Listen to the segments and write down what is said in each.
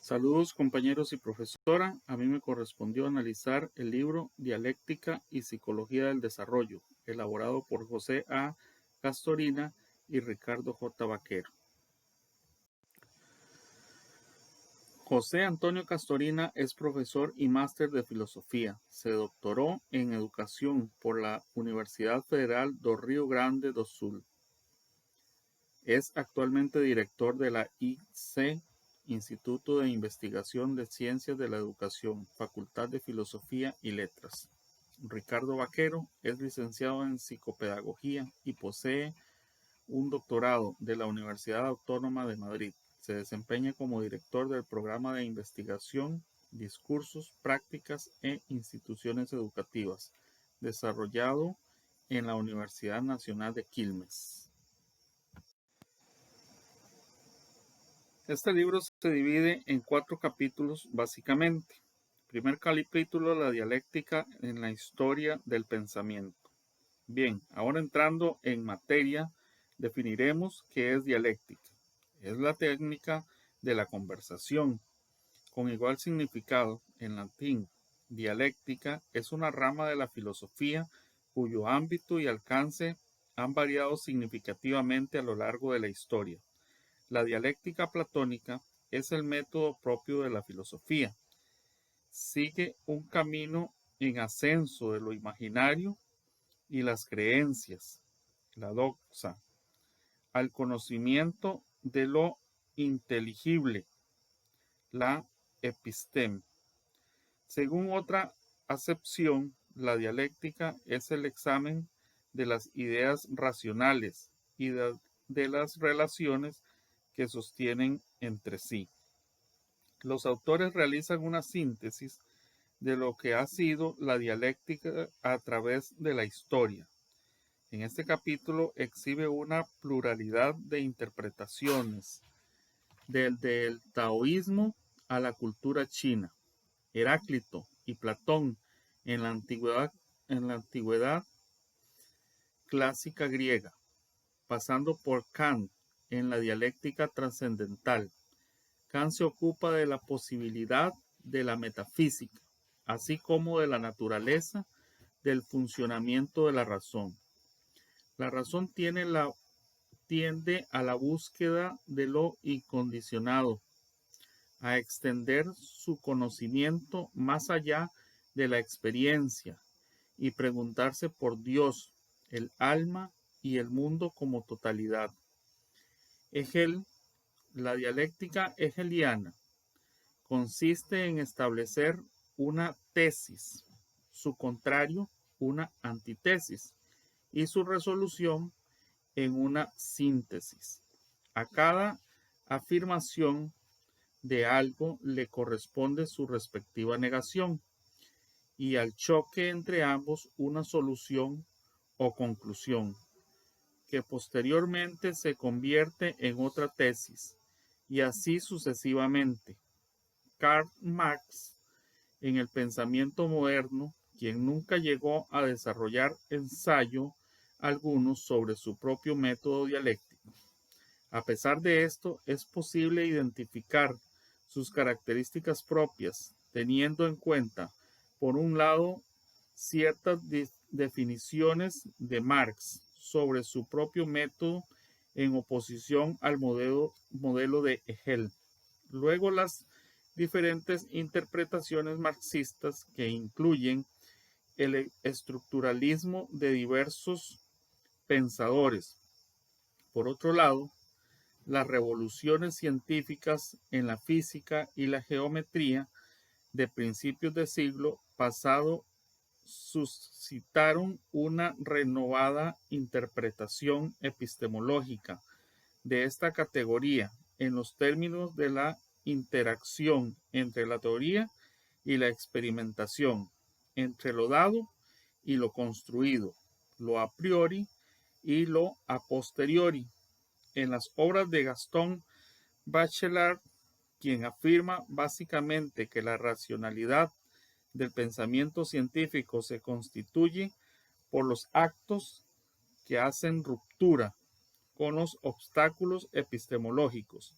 Saludos compañeros y profesora, a mí me correspondió analizar el libro Dialéctica y Psicología del Desarrollo, elaborado por José A. Castorina y Ricardo J. Vaquero. José Antonio Castorina es profesor y máster de filosofía. Se doctoró en educación por la Universidad Federal do Rio Grande do Sul. Es actualmente director de la IC, Instituto de Investigación de Ciencias de la Educación, Facultad de Filosofía y Letras. Ricardo Vaquero es licenciado en Psicopedagogía y posee un doctorado de la Universidad Autónoma de Madrid. Se desempeña como director del programa de investigación, discursos, prácticas e instituciones educativas, desarrollado en la Universidad Nacional de Quilmes. Este libro se divide en 4 capítulos básicamente. Primer capítulo, la dialéctica en la historia del pensamiento. Bien, ahora entrando en materia, definiremos qué es dialéctica. Es la técnica de la conversación, con igual significado en latín. Dialéctica es una rama de la filosofía cuyo ámbito y alcance han variado significativamente a lo largo de la historia. La dialéctica platónica es el método propio de la filosofía. Sigue un camino en ascenso de lo imaginario y las creencias, la doxa, al conocimiento de lo inteligible, la episteme. Según otra acepción, la dialéctica es el examen de las ideas racionales y de las relaciones que sostienen entre sí. Los autores realizan una síntesis de lo que ha sido la dialéctica a través de la historia. En este capítulo exhibe una pluralidad de desde el taoísmo a la cultura china, Heráclito y Platón en la antigüedad clásica griega, pasando por Kant en la dialéctica trascendental. Kant se ocupa de la posibilidad de la metafísica, así como de la naturaleza del funcionamiento de la razón. La razón tiende a la búsqueda de lo incondicionado, a extender su conocimiento más allá de la experiencia y preguntarse por Dios, el alma y el mundo como totalidad. La dialéctica hegeliana consiste en establecer una tesis, su contrario, una antítesis, y su resolución en una síntesis. A cada afirmación de algo le corresponde su respectiva negación, y al choque entre ambos una solución o conclusión, que posteriormente se convierte en otra tesis, y así sucesivamente. Karl Marx, en el pensamiento moderno, quien nunca llegó a desarrollar ensayo alguno sobre su propio método dialéctico. A pesar de esto, es posible identificar sus características propias, teniendo en cuenta, por un lado, ciertas definiciones de Marx sobre su propio método en oposición al modelo de Hegel. Luego las diferentes interpretaciones marxistas que incluyen el estructuralismo de diversos pensadores. Por otro lado, las revoluciones científicas en la física y la geometría de principios del siglo pasado suscitaron una renovada interpretación epistemológica de esta categoría en los términos de la interacción entre la teoría y la experimentación, entre lo dado y lo construido, lo a priori y lo a posteriori. En las obras de Gaston Bachelard, quien afirma básicamente que la racionalidad del pensamiento científico se constituye por los actos que hacen ruptura con los obstáculos epistemológicos.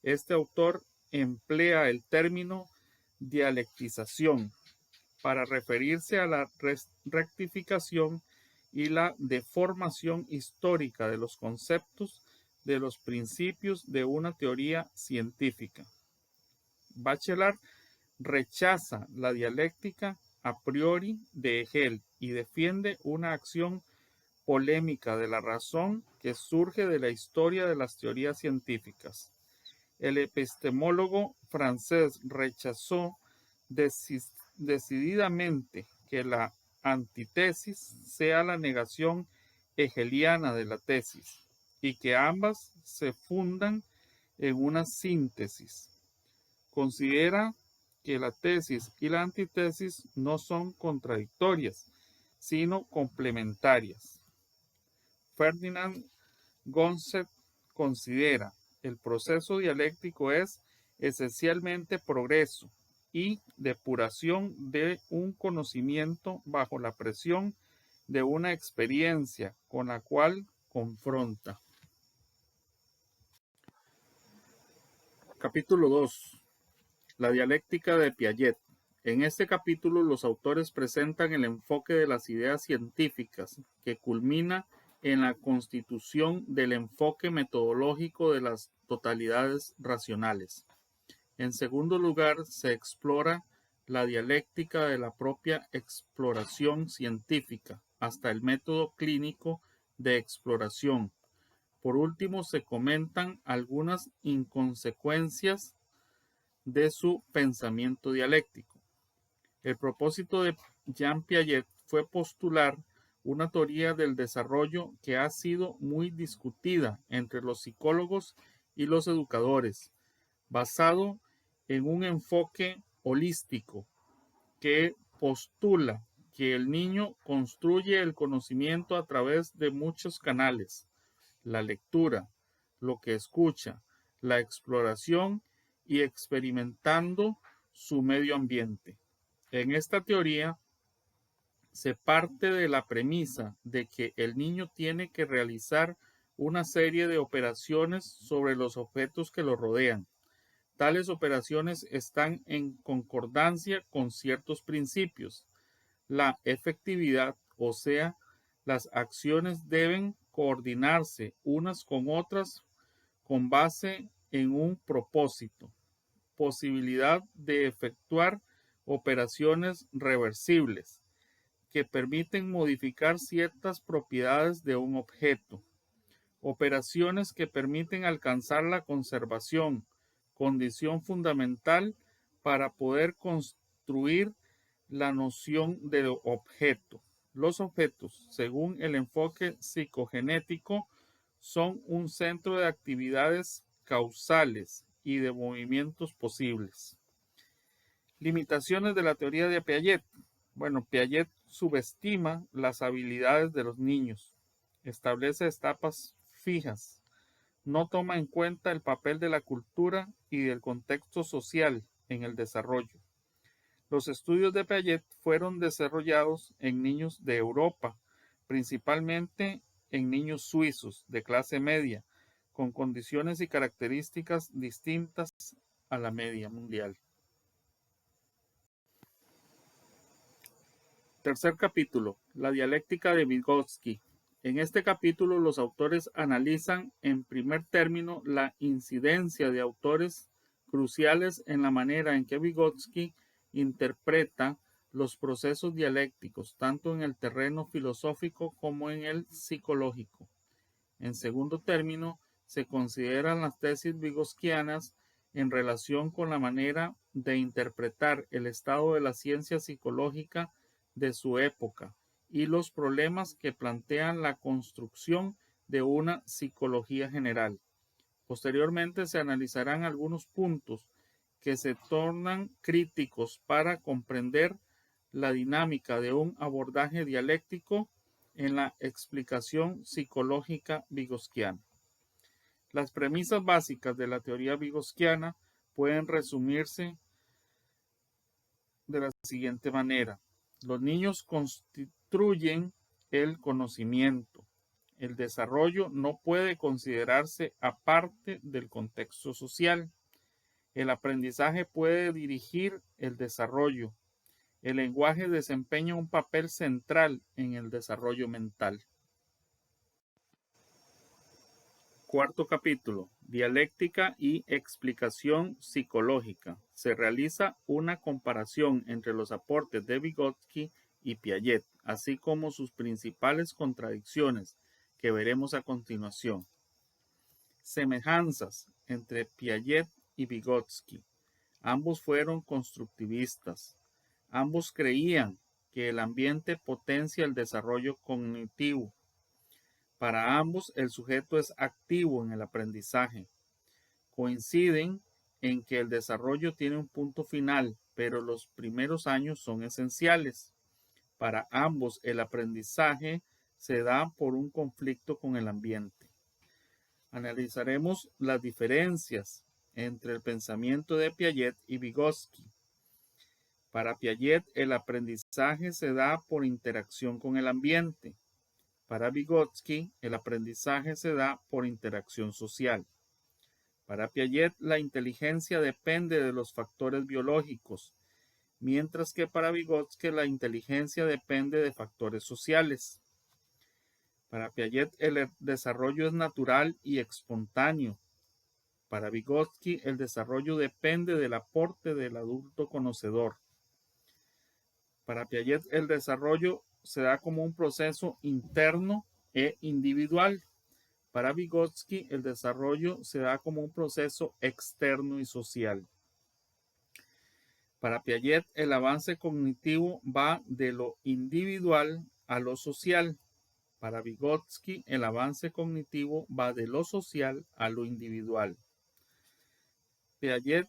Este autor emplea el término dialectización para referirse a la rectificación y la deformación histórica de los conceptos de los principios de una teoría científica. Bachelard rechaza la dialéctica a priori de Hegel y defiende una acción polémica de la razón que surge de la historia de las teorías científicas. El epistemólogo francés rechazó decididamente que la antítesis sea la negación hegeliana de la tesis y que ambas se fundan en una síntesis. Considera que la tesis y la antítesis no son contradictorias, sino complementarias. Ferdinand Gonset considera el proceso dialéctico es esencialmente progreso y depuración de un conocimiento bajo la presión de una experiencia con la cual confronta. Capítulo 2. La dialéctica de Piaget. En este capítulo los autores presentan el enfoque de las ideas científicas que culmina en la constitución del enfoque metodológico de las totalidades racionales. En segundo lugar, se explora la dialéctica de la propia exploración científica hasta el método clínico de exploración. Por último, se comentan algunas inconsecuencias de su pensamiento dialéctico. El propósito de Jean Piaget fue postular una teoría del desarrollo que ha sido muy discutida entre los psicólogos y los educadores, basado en un enfoque holístico que postula que el niño construye el conocimiento a través de muchos canales: la lectura, lo que escucha, la exploración y experimentando su medio ambiente. En esta teoría se parte de la premisa de que el niño tiene que realizar una serie de operaciones sobre los objetos que lo rodean. Tales operaciones están en concordancia con ciertos principios. La efectividad, o sea, las acciones deben coordinarse unas con otras con base en un propósito, posibilidad de efectuar operaciones reversibles que permiten modificar ciertas propiedades de un objeto, operaciones que permiten alcanzar la conservación, condición fundamental para poder construir la noción de objeto. Los objetos, según el enfoque psicogenético, son un centro de actividades causales y de movimientos posibles. Limitaciones de la teoría de Piaget. Bueno, Piaget subestima las habilidades de los niños, establece etapas fijas, no toma en cuenta el papel de la cultura y del contexto social en el desarrollo. Los estudios de Piaget fueron desarrollados en niños de Europa, principalmente en niños suizos de clase media, con condiciones y características distintas a la media mundial. Tercer capítulo, la dialéctica de Vygotsky. En este capítulo los autores analizan en primer término la incidencia de autores cruciales en la manera en que Vygotsky interpreta los procesos dialécticos, tanto en el terreno filosófico como en el psicológico. En segundo término, se consideran las tesis vygotskianas en relación con la manera de interpretar el estado de la ciencia psicológica de su época y los problemas que plantean la construcción de una psicología general. Posteriormente se analizarán algunos puntos que se tornan críticos para comprender la dinámica de un abordaje dialéctico en la explicación psicológica vygotskiana. Las premisas básicas de la teoría vygotskiana pueden resumirse de la siguiente manera. Los niños construyen el conocimiento. El desarrollo no puede considerarse aparte del contexto social. El aprendizaje puede dirigir el desarrollo. El lenguaje desempeña un papel central en el desarrollo mental. Cuarto capítulo. Dialéctica y explicación psicológica. Se realiza una comparación entre los aportes de Vygotsky y Piaget, así como sus principales contradicciones, que veremos a continuación. Semejanzas entre Piaget y Vygotsky. Ambos fueron constructivistas. Ambos creían que el ambiente potencia el desarrollo cognitivo. Para ambos, el sujeto es activo en el aprendizaje. Coinciden en que el desarrollo tiene un punto final, pero los primeros años son esenciales. Para ambos, el aprendizaje se da por un conflicto con el ambiente. Analizaremos las diferencias entre el pensamiento de Piaget y Vygotsky. Para Piaget, el aprendizaje se da por interacción con el ambiente. Para Vygotsky, el aprendizaje se da por interacción social. Para Piaget, la inteligencia depende de los factores biológicos, mientras que para Vygotsky la inteligencia depende de factores sociales. Para Piaget, el desarrollo es natural y espontáneo. Para Vygotsky, el desarrollo depende del aporte del adulto conocedor. Para Piaget, el desarrollo se da como un proceso interno e individual. Para Vygotsky, el desarrollo se da como un proceso externo y social. Para Piaget, el avance cognitivo va de lo individual a lo social. Para Vygotsky, el avance cognitivo va de lo social a lo individual. Piaget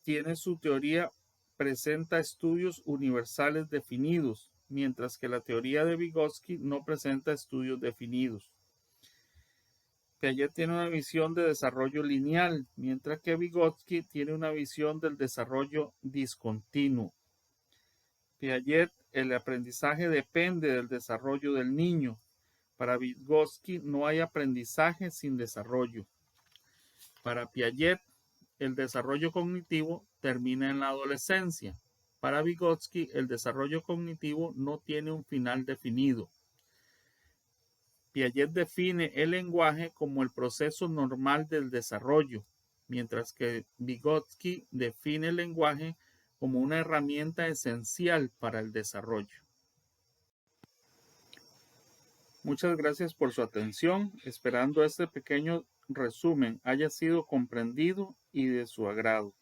tiene su teoría, presenta estudios universales definidos, mientras que la teoría de Vygotsky no presenta estudios definidos. Piaget tiene una visión de desarrollo lineal, mientras que Vygotsky tiene una visión del desarrollo discontinuo. Piaget, el aprendizaje depende del desarrollo del niño. Para Vygotsky no hay aprendizaje sin desarrollo. Para Piaget, el desarrollo cognitivo termina en la adolescencia. Para Vygotsky, el desarrollo cognitivo no tiene un final definido. Piaget define el lenguaje como el proceso normal del desarrollo, mientras que Vygotsky define el lenguaje como una herramienta esencial para el desarrollo. Muchas gracias por su atención, esperando este pequeño resumen haya sido comprendido y de su agrado.